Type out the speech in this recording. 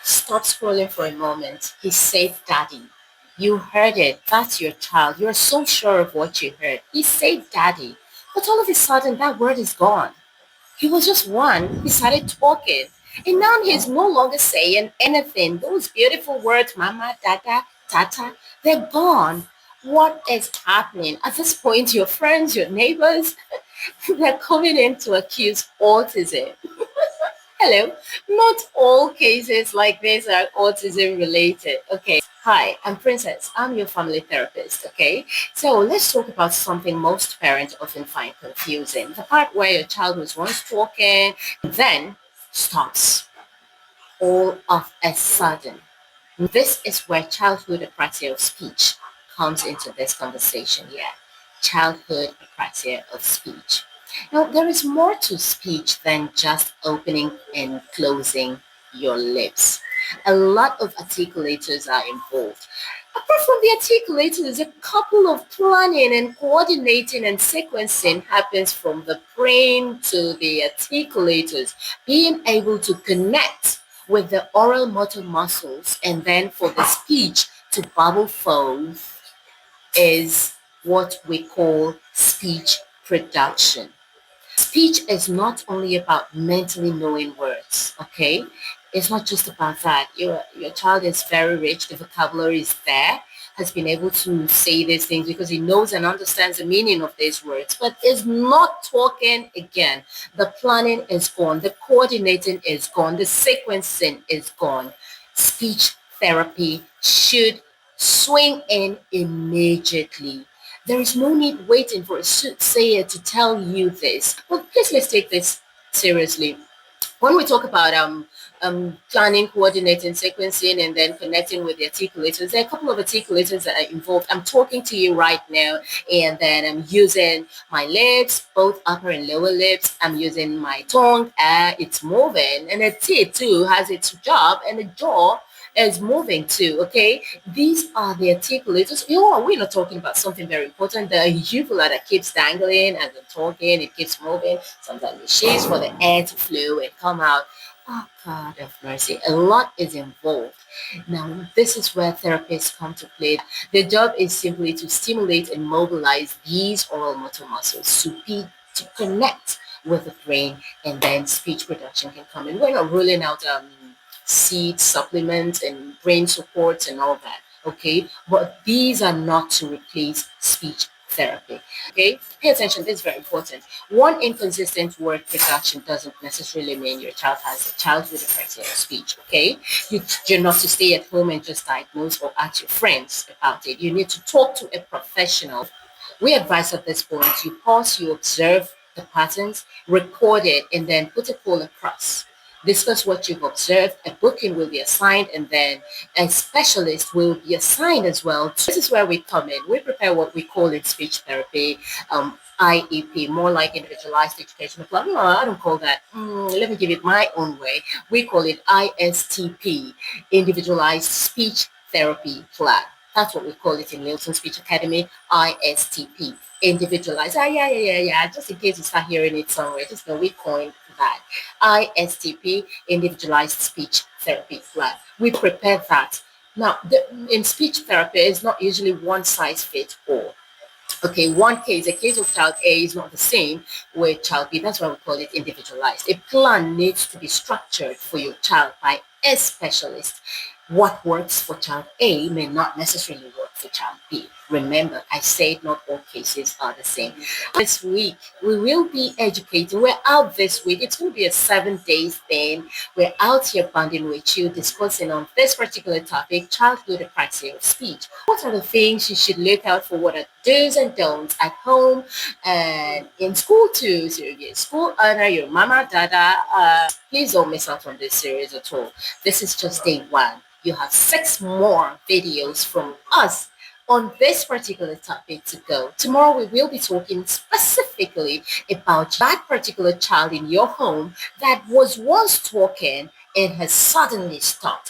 Stop scrolling for a moment. He said, Daddy. You heard it. That's your child. You're so sure of what you heard. He said, Daddy. But all of a sudden, that word is gone. He was just one. He started talking. And now he's no longer saying anything. Those beautiful words, mama, dada, tata, they're gone. What is happening? At this point, your friends, your neighbors, they're coming in to accuse autism. Hello. Not all cases like this are autism related. Okay. Hi, I'm Princess. I'm your family therapist. Okay. So let's talk about something most parents often find confusing. The part where your child was once talking, then stops all of a sudden. This is where childhood apraxia of speech comes into this conversation here. Childhood apraxia of speech. Now, there is more to speech than just opening and closing your lips. A lot of articulators are involved. Apart from the articulators, a couple of planning and coordinating and sequencing happens from the brain to the articulators, being able to connect with the oral motor muscles and then for the speech to bubble forth is what we call speech production. Speech is not only about mentally knowing words, okay? It's not just about that. Your child is very rich, the vocabulary is there, has been able to say these things because he knows and understands the meaning of these words, but is not talking again. The planning is gone, the coordinating is gone, the sequencing is gone. Speech therapy should swing in immediately. There is no need waiting for a soothsayer to tell you this. Well, please let's take this seriously. When we talk about planning, coordinating, sequencing, and then connecting with the articulators, there are a couple of articulators that are involved. I'm talking to you right now, and then I'm using my lips, both upper and lower lips. I'm using my tongue, it's moving, and the teeth too has its job, and the jaw is moving too. Okay, these are the articulators. We're not talking about something very important. The uvula that keeps dangling as I'm talking, it keeps moving. Sometimes it shakes for the air to flow and come out. Oh, God of mercy. A lot is involved. Now, this is where therapists come to play. Their job is simply to stimulate and mobilize these oral motor muscles to connect with the brain, and then speech production can come in. We're not ruling out seed supplements and brain supports and all that. Okay, but these are not to replace speech therapy. Okay, pay attention. This is very important. One inconsistent word production doesn't necessarily mean your child has a childhood apraxia of speech. Okay, you're not to stay at home and just diagnose or ask your friends about it. You need to talk to a professional. We advise at this point you pause, you observe the patterns, record it, and then put a call across. Discuss what you've observed. A booking will be assigned, and then a specialist will be assigned as well. This is where we come in. We prepare what we call in speech therapy, IEP, more like individualized educational plan. No, I don't call that. Let me give it my own way. We call it ISTP, individualized speech therapy plan. That's what we call it in Milton Speech Academy, ISTP, individualized. Yeah. Just in case you start hearing it somewhere, just know we coined that. ISTP, individualized speech therapy plan. We prepare that. Now, in speech therapy, it's not usually one size fits all. Okay, a case of child A is not the same with child B. That's why we call it individualized. A plan needs to be structured for your child by a specialist. What works for child A may not necessarily work for child B. Remember, I said not all cases are the same. This week, we will be educating. We're out this week. It's going to be a 7 days thing. We're out here banding with you, discussing on this particular topic, childhood apraxia of speech. What are the things you should look out for? What are do's and don'ts at home and in school too? So your school owner, your mama, dada, please don't miss out on this series at all. This is just day one. You have 6 more videos from us on this particular topic to go. Tomorrow we will be talking specifically about that particular child in your home that was once talking and has suddenly stopped.